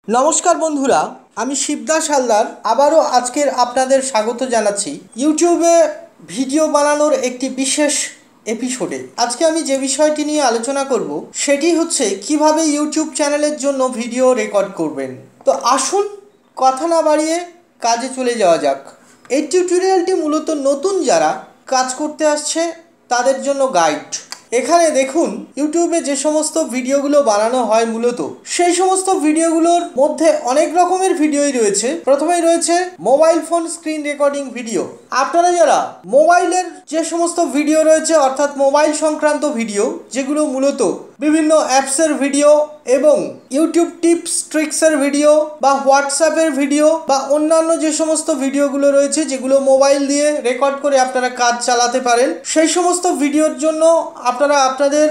নমস্কার বন্ধুরা, আমি শিবদাস হালদার আবারও আজকের আপনাদের স্বাগত জানাচ্ছি ইউটিউবে ভিডিও বানানোর একটি বিশেষ এপিসোডে। আজকে আমি যে বিষয়টি নিয়ে আলোচনা করব সেটি হচ্ছে কিভাবে ইউটিউব চ্যানেলের জন্য ভিডিও রেকর্ড করবেন। তো আসুন কথা না বাড়িয়ে কাজে চলে যাওয়া যাক। এই টিউটোরিয়ালটি মূলত নতুন যারা কাজ করতে আসছে তাদের জন্য গাইড। এখানে দেখুন ইউটিউবে যে সমস্ত ভিডিওগুলো বানানো হয় মূলত সেই সমস্ত ভিডিওগুলোর মধ্যে অনেক রকমের ভিডিওই রয়েছে। প্রথমেই রয়েছে mobile phone screen recording video. আপনারা যারা মোবাইলের যে সমস্ত ভিডিও রয়েছে অর্থাৎ মোবাইল সংক্রান্ত ভিডিও, যেগুলো মূলত বিভিন্ন অ্যাপসের ভিডিও এবং ইউটিউব টিপস ট্রিক্সের ভিডিও বা হোয়াটসঅ্যাপের ভিডিও বা অন্যান্য যে সমস্ত ভিডিওগুলো রয়েছে যেগুলো মোবাইল দিয়ে রেকর্ড করে আপনারা কাজ চালাতে পারেন, সেই সমস্ত ভিডিওর জন্য আপনারা আপনাদের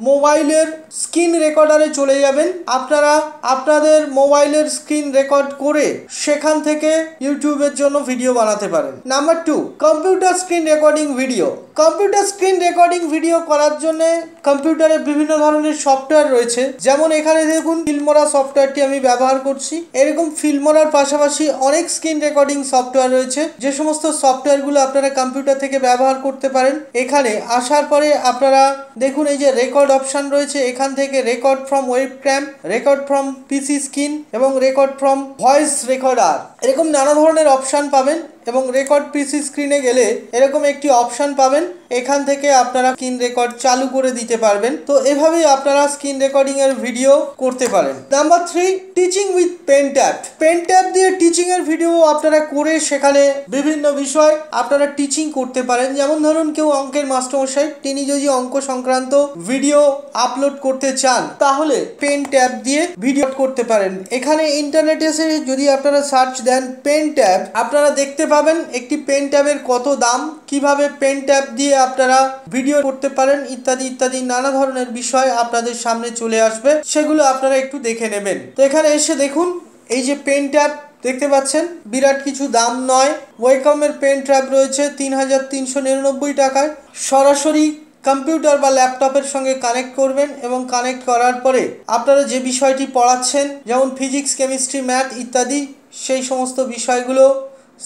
মোবাইলের স্ক্রিন রেকর্ডারে চলে যাবেন। আপনারা আপনাদের মোবাইলের স্ক্রিন রেকর্ড করে সেখান থেকে ইউটিউবের জন্য ভিডিও বানাতে পারেন। Number 2, computer screen recording video. Computer screen recording video করার জন্য কম্পিউটারে বিভিন্ন ধরনের সফটওয়্যার রয়েছে। যেমন এখানে দেখুন ফিল্মোরা সফটওয়্যারটি আমি ব্যবহার করছি। এরকম ফিল্মোরার পাশাপাশি অনেক স্ক্রিন রেকর্ডিং সফটওয়্যার রয়েছে, যে সমস্ত সফটওয়্যারগুলো আপনারা কম্পিউটার থেকে ব্যবহার করতে পারেন। এখানে আসার পরে আপনারা দেখুন এই যে রেকর্ড অপশন রয়েছে, এখান থেকে record from webcam, record from PC screen এবং রেকর্ড ফ্রম ভয়েস রেকর্ডার, এরকম নানা ধরনের অপশন পাবেন। এবং রেকর্ড পিসি স্ক্রিনে গেলে এরকম একটি অপশন পাবেন, এখান থেকে আপনারা স্ক্রিন রেকর্ড চালু করে দিতে পারবেন। তো এভাবেই আপনারা স্ক্রিন রেকর্ডিং এর ভিডিও করতে পারেন। Number 3, teaching with pen tab. Pen tab দিয়ে টিচিং এর ভিডিও আপনারা করে সেখানে বিভিন্ন বিষয় আপনারা টিচিং করতে পারেন। যেমন ধরুন কেউ অঙ্কের মাস্টারমশাই, তিনি যদি অঙ্ক সংক্রান্ত ভিডিও আপলোড করতে চান তাহলে পেন ট্যাব দিয়ে ভিডিও করতে পারেন। এখানে ইন্টারনেটে এসে যদি আপনারা সার্চ দেন পেন ট্যাব, আপনারা দেখতে পাবেন একটি পেন ট্যাবের কত দাম, কিভাবে পেন ট্যাব দিয়ে আপনারা ভিডিও করতে পারেন ইত্যাদি ইত্যাদি নানা ধরনের বিষয় আপনাদের সামনে চলে আসবে, সেগুলো আপনারা একটু দেখে নেবেন। তো এখানে এসে দেখুন এই যে পেন ট্যাব দেখতে পাচ্ছেন, বিরাট কিছু দাম নয়। ওয়েকমের পেন ট্যাব রয়েছে 3399 টাকায়। সরাসরি কম্পিউটার বা ল্যাপটপের সঙ্গে কানেক্ট করবেন এবং কানেক্ট করার পরে আপনারা যে বিষয়টি পড়াচ্ছেন যেমন ফিজিক্স, কেমিস্ট্রি, ম্যাথ ইত্যাদি, সেই সমস্ত বিষয়গুলো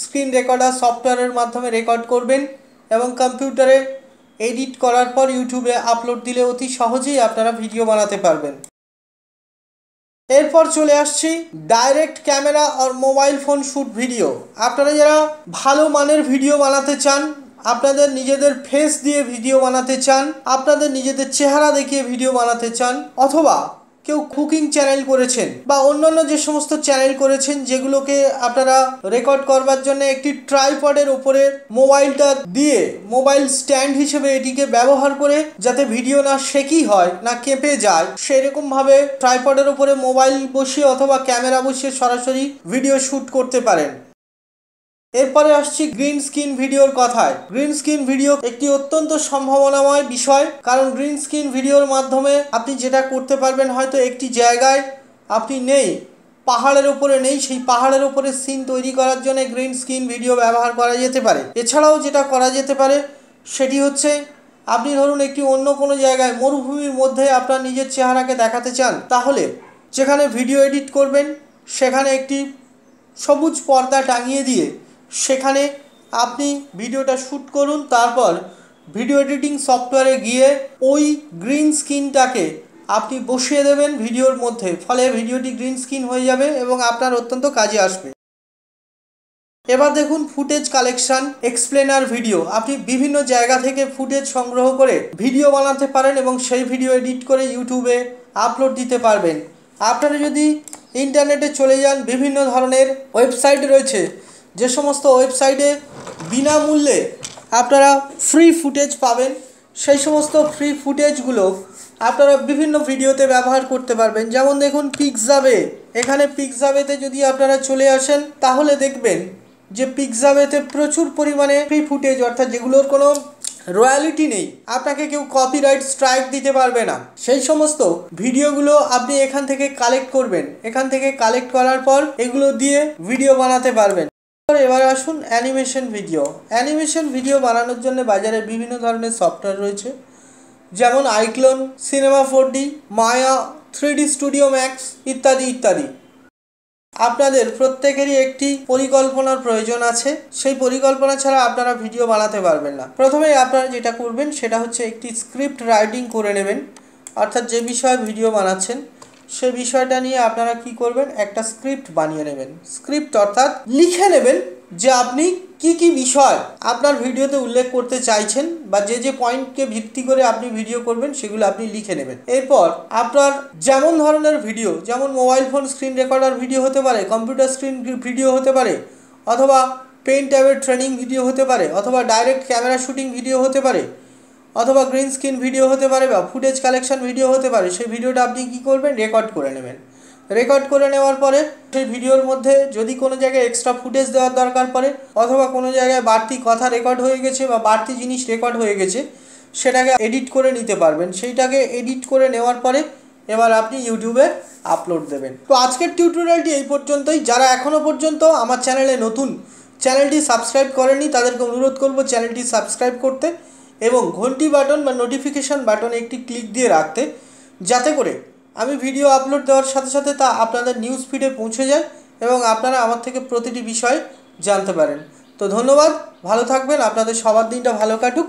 স্ক্রিন রেকর্ডার সফটওয়্যারের মাধ্যমে রেকর্ড করবেন এবং কম্পিউটারে এডিট করার পর ইউটিউবে আপলোড দিলে অতি সহজেই আপনারা ভিডিও বানাতে পারবেন। এরপর চলে আসছি ডাইরেক্ট ক্যামেরা আর মোবাইল ফোন শ্যুট ভিডিও। আপনারা যারা ভালো মানের ভিডিও বানাতে চান, আপনাদের নিজেদের ফেস দিয়ে ভিডিও বানাতে চান, আপনাদের নিজেদের চেহারা দেখিয়ে ভিডিও বানাতে চান, অথবা কেউ কুকিং চ্যানেল করেছেন বা অন্যান্য যে সমস্ত চ্যানেল করেছেন যেগুলোকে আপনারা রেকর্ড করবার জন্য একটি ট্রাইপডের উপরে মোবাইলটা দিয়ে মোবাইল স্ট্যান্ড হিসেবে এটিকে ব্যবহার করে যাতে ভিডিও না শেকি হয়, না কেঁপে যায়, সেরকম ভাবে ট্রাইপডের উপরে মোবাইল বসিয়ে অথবা ক্যামেরা বসিয়ে সরাসরি ভিডিও শ্যুট করতে পারেন। এরপরে আসছি গ্রিন স্ক্রিন ভিডিওর কথায়। গ্রিন স্ক্রিন ভিডিও একটি অত্যন্ত সম্ভাবনাময় বিষয়, কারণ গ্রিন স্ক্রিন ভিডিওর মাধ্যমে আপনি যেটা করতে পারবেন, হয়তো একটি জায়গায় আপনি নেই, পাহাড়ের উপরে নেই, সেই পাহাড়ের উপরে সিন তৈরি করার জন্য গ্রিন স্ক্রিন ভিডিও ব্যবহার করা যেতে পারে। এছাড়াও যেটা করা যেতে পারে সেটি হচ্ছে আপনি ধরুন একটি অন্য কোনো জায়গায় মরুভূমির মধ্যে আপনার নিজের চেহারাকে দেখাতে চান, তাহলে যেখানে ভিডিও এডিট করবেন সেখানে একটি সবুজ পর্দা টাঙিয়ে দিয়ে সেখানে আপনি ভিডিওটা শ্যুট করুন। তারপর ভিডিও এডিটিং সফটওয়্যারে গিয়ে ওই গ্রিন স্ক্রিনটাকে আপনি বসিয়ে দেবেন ভিডিওর মধ্যে, ফলে ভিডিওটি গ্রিন স্ক্রিন হয়ে যাবে এবং আপনার অত্যন্ত কাজে আসবে। এবার দেখুন ফুটেজ কালেকশন এক্সপ্লেনার ভিডিও। আপনি বিভিন্ন জায়গা থেকে ফুটেজ সংগ্রহ করে ভিডিও বানাতে পারেন এবং সেই ভিডিও এডিট করে ইউটিউবে আপলোড দিতে পারবেন। আপনারা যদি ইন্টারনেটে চলে যান, বিভিন্ন ধরনের ওয়েবসাইট রয়েছে, যে সমস্ত ওয়েবসাইটে বিনামূল্যে আপনারা ফ্রি ফুটেজ পাবেন, সেই সমস্ত ফ্রি ফুটেজগুলো আপনারা বিভিন্ন ভিডিওতে ব্যবহার করতে পারবেন। যেমন দেখুন পিক্সাবে, এখানে পিক্সাবেতে যদি আপনারা চলে আসেন তাহলে দেখবেন যে পিক্সাবেতে প্রচুর পরিমাণে ফ্রি ফুটেজ, অর্থাৎ যেগুলোর কোনো রয়্যালিটি নেই, আপনাকে কেউ কপিরাইট স্ট্রাইক দিতে পারবে না, সেই সমস্ত ভিডিওগুলো আপনি এখান থেকে কালেক্ট করবেন। এখান থেকে কালেক্ট করার পর এগুলো দিয়ে ভিডিও বানাতে পারবেন। এবার আসুন অ্যানিমেশন ভিডিও। অ্যানিমেশন ভিডিও বানানোর জন্য বাজারে বিভিন্ন ধরনের সফটওয়্যার রয়েছে, যেমন আইক্লোন, সিনেমা 4D, মায়া, 3D স্টুডিও ম্যাক্স ইত্যাদি ইত্যাদি। আপনাদের প্রত্যেকেরই একটি পরিকল্পনার প্রয়োজন আছে। সেই পরিকল্পনা ছাড়া আপনারা ভিডিও বানাতে পারবেন না। প্রথমেই আপনারা যেটা করবেন সেটা হচ্ছে একটি স্ক্রিপ্ট রাইটিং করে নেবেন, অর্থাৎ যে বিষয়ে ভিডিও বানাচ্ছেন সেই বিষয়টা নিয়ে আপনারা কি করবেন, একটা স্ক্রিপ্ট বানিয়ে নেবেন। স্ক্রিপ্ট অর্থাৎ লিখে নেবেন যে আপনি কি বিষয় আপনার ভিডিওতে উল্লেখ করতে চাইছেন, বা যে পয়েন্টকে ভিত্তি করে আপনি ভিডিও করবেন সেগুলো আপনি লিখে নেবেন। এরপর আপনার যেমন ধরনের ভিডিও, যেমন mobile phone screen recorder video হতে পারে, কম্পিউটার স্ক্রিন ভিডিও হতে পারে, অথবা পেন ট্যাবের ট্রেনিং ভিডিও হতে পারে, অথবা ডাইরেক্ট ক্যামেরা শুটিং ভিডিও হতে পারে, অথবা গ্রিন স্ক্রিন ভিডিও হতে পারে, বা ফুটেজ কালেকশন ভিডিও হতে পারে, সেই ভিডিওটা আপনি কি করবেন, রেকর্ড করে নেবেন। রেকর্ড করে নেওয়ার পরে সেই ভিডিওর মধ্যে যদি কোনো জায়গায় এক্সট্রা ফুটেজ দেওয়ার দরকার পড়ে, অথবা কোনো জায়গায় বাড়তি কথা রেকর্ড হয়ে গেছে বা বাড়তি জিনিস রেকর্ড হয়ে গেছে, সেটাকে এডিট করে নিতে পারবেন। সেইটাকে এডিট করে নেওয়ার পরে এবার আপনি ইউটিউবে আপলোড দেবেন। তো আজকের টিউটোরিয়ালটি এই পর্যন্তই। যারা এখনও পর্যন্ত আমার চ্যানেলে নতুন, চ্যানেলটি সাবস্ক্রাইব করেননি, তাদেরকে অনুরোধ করব চ্যানেলটি সাবস্ক্রাইব করতে এবং ঘন্টি বাটন বা নোটিফিকেশান বাটনে একটি ক্লিক দিয়ে রাখতে, যাতে করে আমি ভিডিও আপলোড দেওয়ার সাথে সাথে তা আপনাদের নিউজ ফিডে পৌঁছে যায় এবং আপনারা আমার থেকে প্রতিটি বিষয় জানতে পারেন। তো ধন্যবাদ, ভালো থাকবেন, আপনাদের সবার দিনটা ভালো কাটুক।